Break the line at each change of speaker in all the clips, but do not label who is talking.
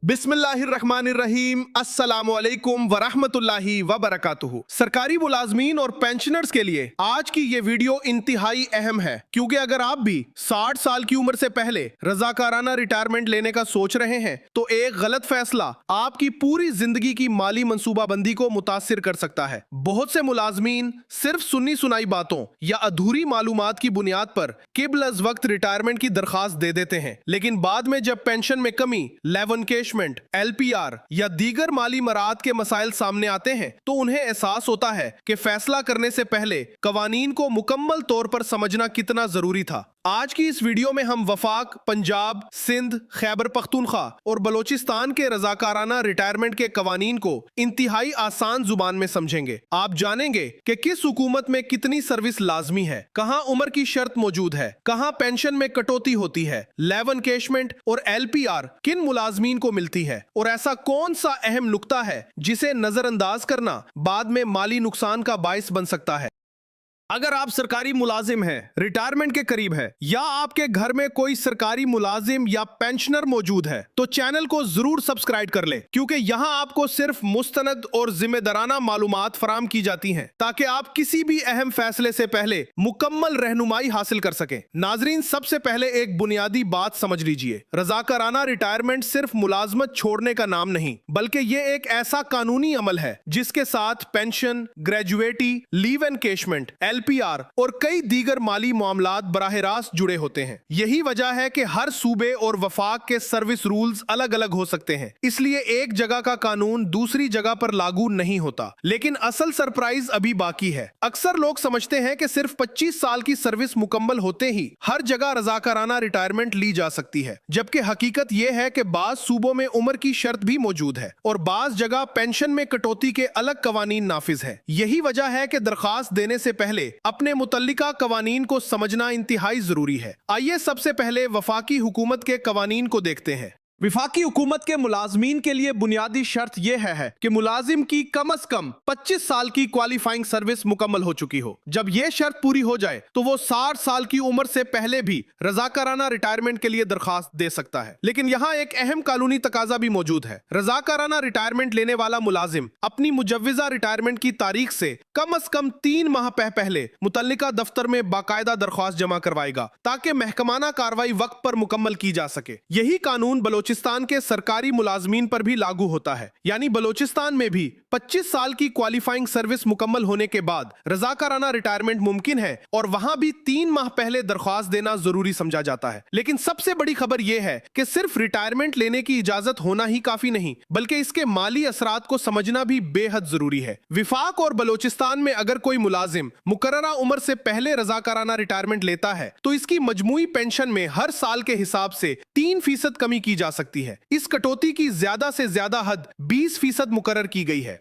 बिस्मिल्लाहिर्रहमानिर्रहीम, अस्सलामुअलैकुम वरहमतुल्लाहि वबरकातुहू। सरकारी मुलाजमीन और पेंशनर्स के लिए आज की ये वीडियो इंतहाई अहम है, क्योंकि अगर आप भी 60 साल की उम्र से पहले रजाकाराना रिटायरमेंट लेने का सोच रहे हैं तो एक गलत फैसला आपकी पूरी जिंदगी की माली मंसूबाबंदी को मुतासिर कर सकता है। बहुत से मुलाजमीन सिर्फ सुन्नी सुनाई बातों या अधूरी मालूमात की बुनियाद पर किबल अज वक्त रिटायरमेंट की दरखास्त दे देते हैं, लेकिन बाद में जब पेंशन में कमी, लेवनकेश, LPR या दीगर माली मराहत के मसाइल सामने आते हैं तो उन्हें एहसास होता है कि फैसला करने से पहले कवानीन को मुकम्मल तौर पर समझना कितना जरूरी था। आज की इस वीडियो में हम वफाक, पंजाब, सिंध, खैबर पख्तूनख्वा और बलोचिस्तान के रजाकाराना रिटायरमेंट के कवानीन को इंतहाई आसान जुबान में समझेंगे। आप जानेंगे कि किस हुकूमत में कितनी सर्विस लाजमी है, कहां उम्र की शर्त मौजूद है, कहां पेंशन में कटौती होती है, लेवनकेशमेंट और LPR किन मुलाजमीन को मिलती है और ऐसा कौन सा अहम नुक्ता है जिसे नजरअंदाज करना बाद में माली नुकसान का बाइस बन सकता है। अगर आप सरकारी मुलाजिम हैं, रिटायरमेंट के करीब है या आपके घर में कोई सरकारी मुलाजिम या पेंशनर मौजूद है तो चैनल को जरूर सब्सक्राइब कर ले, क्योंकि यहाँ आपको सिर्फ मुस्तनद और जिम्मेदाराना मालूमात फराम की जाती हैं ताकि आप किसी भी अहम फैसले से पहले मुकम्मल रहनुमाई हासिल कर सकें। नाजरीन, सबसे पहले एक बुनियादी बात समझ लीजिए। रजाकाराना रिटायरमेंट सिर्फ मुलाजमत छोड़ने का नाम नहीं, बल्कि ये एक ऐसा कानूनी अमल है जिसके साथ pension, gratuity, leave encashment, LPR और कई दीगर माली मामलात बराह रास्त जुड़े होते हैं। यही वजह है कि हर सूबे और वफाक के सर्विस रूल्स अलग अलग हो सकते हैं, इसलिए एक जगह का कानून दूसरी जगह पर लागू नहीं होता। लेकिन असल सरप्राइज अभी बाकी है। अक्सर लोग समझते हैं कि सिर्फ 25 साल की सर्विस मुकम्मल होते ही हर जगह रजाकाराना रिटायरमेंट ली जा सकती है, जबकि हकीकत यह है कि बाज सूबों में उम्र की शर्त भी मौजूद है और बाज जगह पेंशन में कटौती के अलग कवानीन नाफिज है। यही वजह है कि दरखास्त देने से पहले अपने मुतल्लिका कवानीन को समझना इंतहाई जरूरी है। आइए सबसे पहले वफाकी हुकूमत के कवानीन को देखते हैं। वफाकी हुकूमत के मुलाजमीन के लिए बुनियादी शर्त यह है कि मुलाजिम की कम अज कम 25 साल की क्वालिफाइंग सर्विस मुकम्मल हो चुकी हो। जब यह शर्त पूरी हो जाए तो वो 60 साल की उम्र से पहले भी रजाकाराना रिटायरमेंट के लिए दरखास्त दे सकता है। लेकिन यहाँ एक अहम कानूनी तकाजा भी मौजूद है। रजाकाराना रिटायरमेंट लेने वाला मुलाजिम अपनी मुजव्विजा रिटायरमेंट की तारीख से कम अज कम 3 माह पहले मुतल्लिका दफ्तर में बाकायदा दरख्वास्त जमा करवाएगा ताकि महकमाना कार्रवाई वक्त पर मुकम्मल की जा सके। यही कानून बलोचिस्तान के सरकारी मुलाजमीन पर भी लागू होता है, यानी बलोचिस्तान में भी 25 साल की क्वालिफाइंग सर्विस मुकम्मल होने के बाद रजाकाराना रिटायरमेंट मुमकिन है और वहां भी 3 माह पहले दरख्वास्त देना जरूरी समझा जाता है। लेकिन सबसे बड़ी खबर यह है कि सिर्फ रिटायरमेंट लेने की इजाजत होना ही काफी नहीं, बल्कि इसके माली असरात को समझना भी बेहद जरूरी है। विफाक और बलोचिस्तान में अगर कोई मुलाजिम मुकर्ररा उम्र से पहले रजाकाराना रिटायरमेंट लेता है तो इसकी मजमूई पेंशन में हर साल के हिसाब से 3% कमी की जा सकती है। इस कटौती की ज्यादा से ज्यादा हद 20% मुकर्रर की गई है।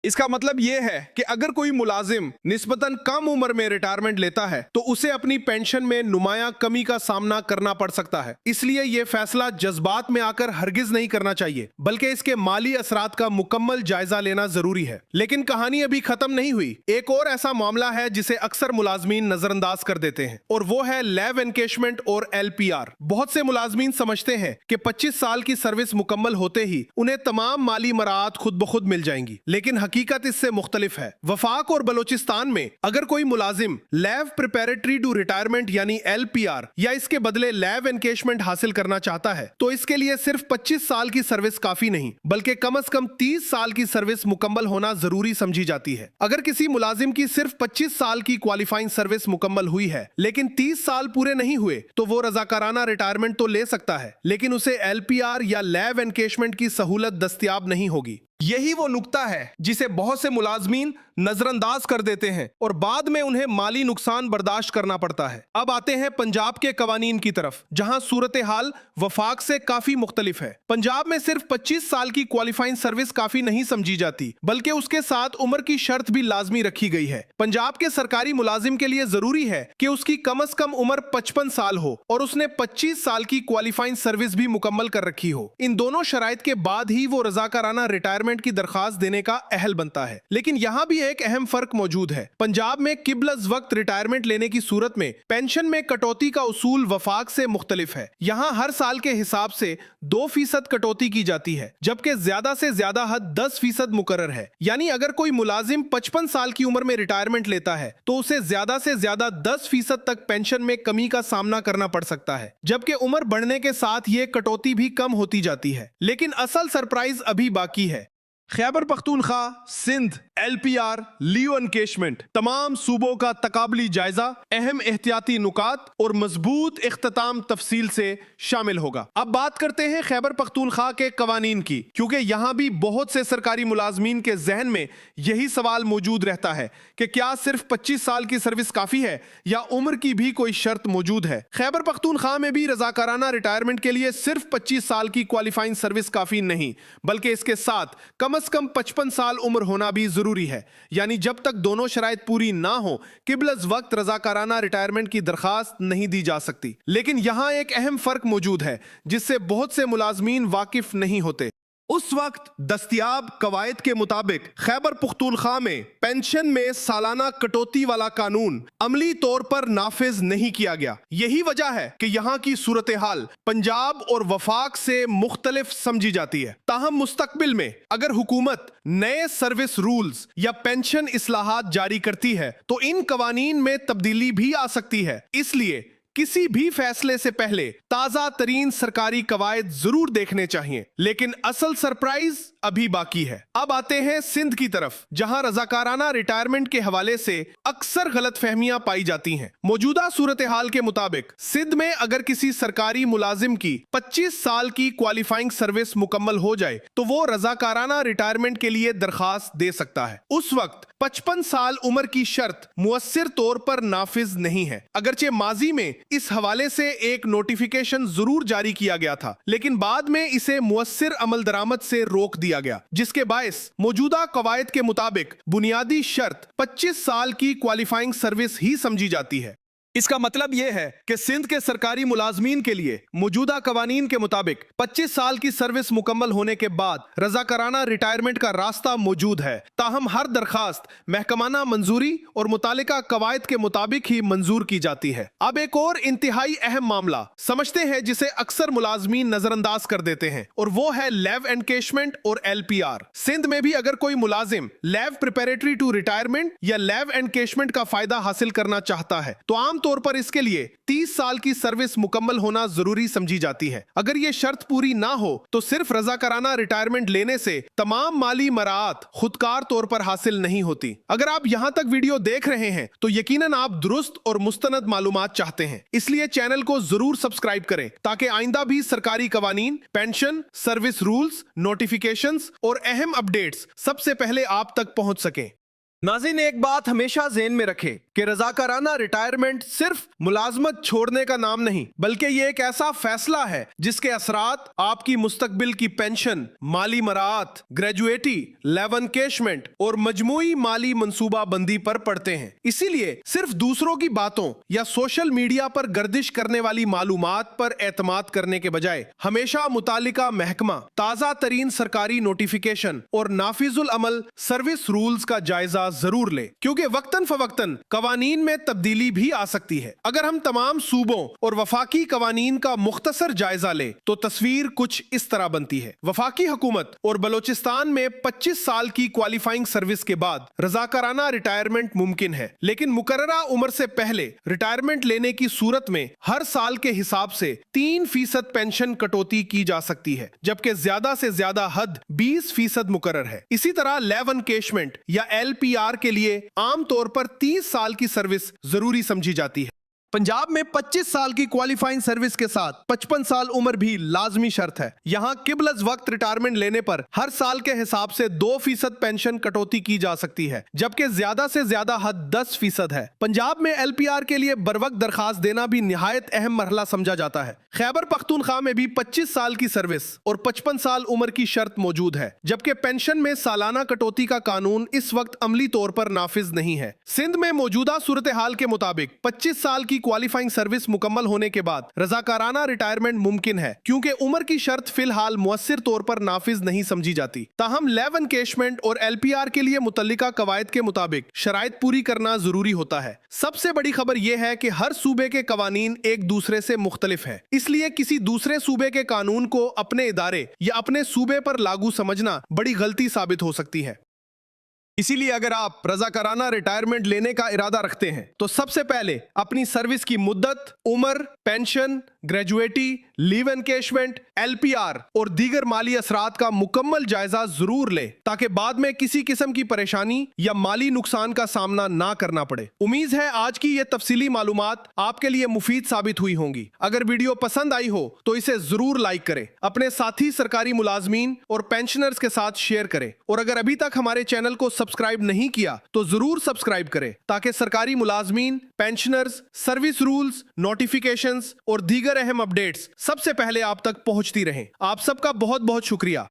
इसका मतलब यह है कि अगर कोई मुलाजिम निस्बतन कम उम्र में रिटायरमेंट लेता है तो उसे अपनी पेंशन में नुमाया कमी का सामना करना पड़ सकता है। इसलिए यह फैसला जज्बात में आकर हरगिज नहीं करना चाहिए, बल्कि इसके माली असरात का मुकम्मल जायजा लेना जरूरी है। लेकिन कहानी अभी खत्म नहीं हुई। एक और ऐसा मामला है जिसे अक्सर मुलाजमीन नजरअंदाज कर देते हैं और वो है लेव एनकेशमेंट और LPR। बहुत से मुलाजमीन समझते हैं कि 25 साल की सर्विस मुकम्मल होते ही उन्हें तमाम माली मराहत खुद ब खुद मिल जाएंगी, लेकिन हकीकत इससे मुख्तलिफ है। वफाक और बलोचिस्तान में अगर कोई मुलाजिम लेव प्रिपेरेटरी टू रिटायरमेंट यानी LPR या इसके बदले लेव एनकेशमेंट हासिल करना चाहता है तो इसके लिए सिर्फ 25 साल की सर्विस काफी नहीं, बल्कि कम अज कम 30 साल की सर्विस मुकम्मल होना जरूरी समझी जाती है। अगर किसी मुलाजिम की सिर्फ 25 साल की क्वालिफाइंग सर्विस मुकम्मल हुई है लेकिन 30 साल पूरे नहीं हुए तो वो रजाकाराना रिटायरमेंट तो ले सकता है, लेकिन उसे LPR या लेव एनकेशमेंट की सहूलत दस्तयाब नहीं होगी। यही वो नुक्ता है जिसे बहुत से मुलाजमीन नजरअंदाज कर देते हैं और बाद में उन्हें माली नुकसान बर्दाश्त करना पड़ता है। अब आते हैं पंजाब के कवानीन की तरफ, जहां सूरत हाल वफाक से काफी मुख्तलिफ है। पंजाब में सिर्फ 25 साल की क्वालिफाइंग सर्विस काफी नहीं समझी जाती, बल्कि उसके साथ उम्र की शर्त भी लाजमी रखी गई है। पंजाब के सरकारी मुलाजिम के लिए जरूरी है कि उसकी कम अज कम उम्र 55 साल हो और उसने 25 साल की क्वालिफाइंग सर्विस भी मुकम्मल कर रखी हो। इन दोनों शराइत के बाद ही वो रजाकाराना रिटायरमेंट रिटायरमेंट की दरखास्त देने का अहल बनता है। लेकिन यहाँ भी एक अहम फर्क मौजूद है। पंजाब में किबलज वक्त रिटायरमेंट लेने की सूरत में पेंशन में कटौती का उसूल वफाक से मुख्तलिफ है। यहाँ हर साल के हिसाब से 2% कटौती की जाती है, जबकि ज्यादा से ज्यादा हद 10% मुकर्रर है। यानी अगर कोई मुलाजिम 55 साल की उम्र में रिटायरमेंट लेता है तो उसे ज्यादा से ज्यादा 10% तक पेंशन में कमी का सामना करना पड़ सकता है, जबकि उम्र बढ़ने के साथ ये कटौती भी कम होती जाती है। लेकिन असल सरप्राइज अभी बाकी है। खैबर पख्तूनख्वा, सिंध, LPR, लियो एनकेशमेंट, तमाम सूबों का तकाबली जायजा, अहम एहतियाती नुकात और मजबूत इख्तिताम तफसील से शामिल होगा। अब बात करते हैं खैबर पख्तूनख्वा के कवानीन की, क्योंकि यहाँ भी बहुत से सरकारी मुलाजमीन के जहन में यही सवाल मौजूद रहता है कि क्या सिर्फ 25 साल की सर्विस काफी है या उम्र की भी कोई शर्त मौजूद है। खैबर पख्तूनख्वा में भी रजाकाराना रिटायरमेंट के लिए सिर्फ 25 साल की क्वालिफाइंग सर्विस काफी नहीं, बल्कि इसके साथ कम से कम 55 साल उम्र होना भी जरूरी है। यानी जब तक दोनों शराइत पूरी ना हो, किबलज वक्त रजाकाराना रिटायरमेंट की दरखास्त नहीं दी जा सकती। लेकिन यहां एक अहम फर्क मौजूद है जिससे बहुत से मुलाजमीन वाकिफ नहीं होते। उस वक्त दस्तयाब कवायद के मुताबिक खैबर पख्तूनख्वा में पेंशन में सालाना कटौती वाला कानून अमली तौर पर नाफिज नहीं किया गया। यही वजह है कि यहाँ की सूरत हाल पंजाब और वफाक से मुख्तलिफ समझी जाती है। ताहम मुस्तकबिल में अगर हुकूमत नए सर्विस रूल्स या पेंशन इस्लाहात जारी करती है तो इन कवानीन में तब्दीली भी आ सकती है। इसलिए किसी भी फैसले से पहले ताजा तरीन सरकारी कवायद जरूर देखने चाहिए। लेकिन असल सरप्राइज अभी बाकी है। अब आते हैं सिंध की तरफ, जहां रजाकाराना रिटायरमेंट के हवाले से अक्सर गलतफहमियां पाई जाती हैं। मौजूदा सूरत हाल के मुताबिक सिंध में अगर किसी सरकारी मुलाजिम की 25 साल की क्वालिफाइंग सर्विस मुकम्मल हो जाए तो वो रजाकाराना रिटायरमेंट के लिए दरखास्त दे सकता है। उस वक्त 55 साल उम्र की शर्त मुअस्सिर तौर पर नाफिज नहीं है। अगरचे माजी में इस हवाले से एक नोटिफिकेशन जरूर जारी किया गया था, लेकिन बाद में इसे मुअस्सिर अमल दरामद से रोक दिया गया, जिसके बायस मौजूदा कवायद के मुताबिक बुनियादी शर्त 25 साल की क्वालिफाइंग सर्विस ही समझी जाती है। इसका मतलब यह है कि सिंध के सरकारी मुलाजमीन के लिए मौजूदा कवानीन के मुताबिक 25 साल की सर्विस मुकम्मल होने के बाद रजाकाराना रिटायरमेंट का रास्ता मौजूद है। ताहम हर दरखास्त महकमाना मंजूरी और मुतालिका कवायद के मुताबिक ही मंजूर की जाती है। अब एक और इंतहाई अहम मामला समझते हैं जिसे अक्सर मुलाजमीन नजरअंदाज कर देते हैं, और वो है लेव एनकेशमेंट और LPR। सिंध में भी अगर कोई मुलाजिम लेव प्रिपरेटरी टू रिटायरमेंट या लेव एनकेशमेंट का फायदा हासिल करना चाहता है तो आम तौर पर इसके लिए 30 साल की सर्विस मुकम्मल होना जरूरी समझी जाती है। अगर यह शर्त पूरी ना हो तो सिर्फ रजाकाराना रिटायरमेंट लेने से तमाम माली मराहत खुदकार तौर पर हासिल नहीं होती। अगर आप यहां तक वीडियो देख रहे हैं तो यकीनन आप दुरुस्त और मुस्तनद मालूमात चाहते हैं, इसलिए चैनल को जरूर सब्सक्राइब करें ताकि आइंदा भी सरकारी कवानीन, पेंशन, सर्विस रूल्स, नोटिफिकेशंस और अहम अपडेट्स सबसे पहले आप तक पहुंच सकें। नाज़रीन, एक बात हमेशा ज़हन में रखें कि रजाकाराना रिटायरमेंट सिर्फ मुलाजमत छोड़ने का नाम नहीं, बल्कि ये एक ऐसा फैसला है जिसके असरात आपकी मुस्तकबिल की पेंशन, माली मराहत, ग्रेजुएटी, लेव एनकेशमेंट और मजमूई माली मंसूबा बंदी पर पड़ते हैं। इसीलिए सिर्फ दूसरों की बातों या सोशल मीडिया पर गर्दिश करने वाली मालूमात पर एतमाद करने के बजाय हमेशा मुतालिका महकमा, ताज़ा तरीन सरकारी नोटिफिकेशन और नाफिजुल अमल सर्विस रूल्स का जायजा जरूर ले, क्योंकि वक्तन फवक्तन कवानीन में तब्दीली भी आ सकती है। अगर हम तमाम सूबों और वफाकी कवानीन का मुख्तसर जायजा ले तो तस्वीर कुछ इस तरह बनती है। वफाकी हुकूमत और बलोचिस्तान में 25 साल की क्वालिफाइंग सर्विस के बाद रजाकाराना रिटायरमेंट मुमकिन है, लेकिन मुकर्ररा उम्र से पहले रिटायरमेंट लेने की सूरत में हर साल के हिसाब से 3% पेंशन कटौती की जा सकती है, जबकि ज्यादा से ज्यादा हद 20% मुकर्रर है। इसी तरह लेव एनकेशमेंट या LPR के लिए आमतौर पर 30 साल की सर्विस जरूरी समझी जाती है। पंजाब में 25 साल की क्वालिफाइंग सर्विस के साथ 55 साल उम्र भी लाजमी शर्त है। यहाँ किबलज वक्त रिटायरमेंट लेने पर हर साल के हिसाब से 2% पेंशन कटौती की जा सकती है, जबकि ज्यादा से ज्यादा हद 10% है। पंजाब में LPR के लिए बरवक्त दरखास्त देना भी निहायत अहम मरहला समझा जाता है। खैबर पख्तूनख्वा में भी 25 साल की सर्विस और 55 साल उम्र की शर्त मौजूद है, जबकि पेंशन में सालाना कटौती का कानून इस वक्त अमली तौर पर नाफिज नहीं है। सिंध में मौजूदा सूरत हाल के मुताबिक 25 साल की क्वालिफाइंग सर्विस मुकम्मल होने के बाद रजाकाराना रिटायरमेंट मुमकिन है, क्योंकि उम्र की शर्त फिलहाल मुअस्सिर तौर पर नाफिज नहीं समझी जाती। ताहम लेव एनकेशमेंट और LPR के लिए मुतल्लिका कवायद के मुताबिक शराइत पूरी करना जरूरी होता है। सबसे बड़ी खबर यह है कि हर सूबे के कवानीन एक दूसरे से मुख्तलिफ है, इसलिए किसी दूसरे सूबे के कानून को अपने इदारे या अपने सूबे पर लागू समझना बड़ी गलती साबित हो सकती है। इसीलिए अगर आप रजाकाराना रिटायरमेंट लेने का इरादा रखते हैं तो सबसे पहले अपनी सर्विस की मुद्दत, उम्र, pension, gratuity, leave encashment, LPR और दीगर माली असरात का मुकम्मल जायजा जरूर ले, ताकि बाद में किसी किस्म की परेशानी या माली नुकसान का सामना ना करना पड़े। उम्मीद है आज की ये तफसीली मालूमात आपके लिए मुफीद साबित हुई होंगी। अगर वीडियो पसंद आई हो तो इसे जरूर लाइक करें, अपने साथी सरकारी मुलाजमीन और पेंशनर्स के साथ शेयर करें, और अगर अभी तक हमारे चैनल को सब्सक्राइब नहीं किया तो जरूर सब्सक्राइब करें, ताकि सरकारी मुलाजमीन, पेंशनर्स, सर्विस रूल्स, नोटिफिकेशंस और दीगर अहम अपडेट्स सबसे पहले आप तक पहुंचती रहें। आप सबका बहुत बहुत शुक्रिया।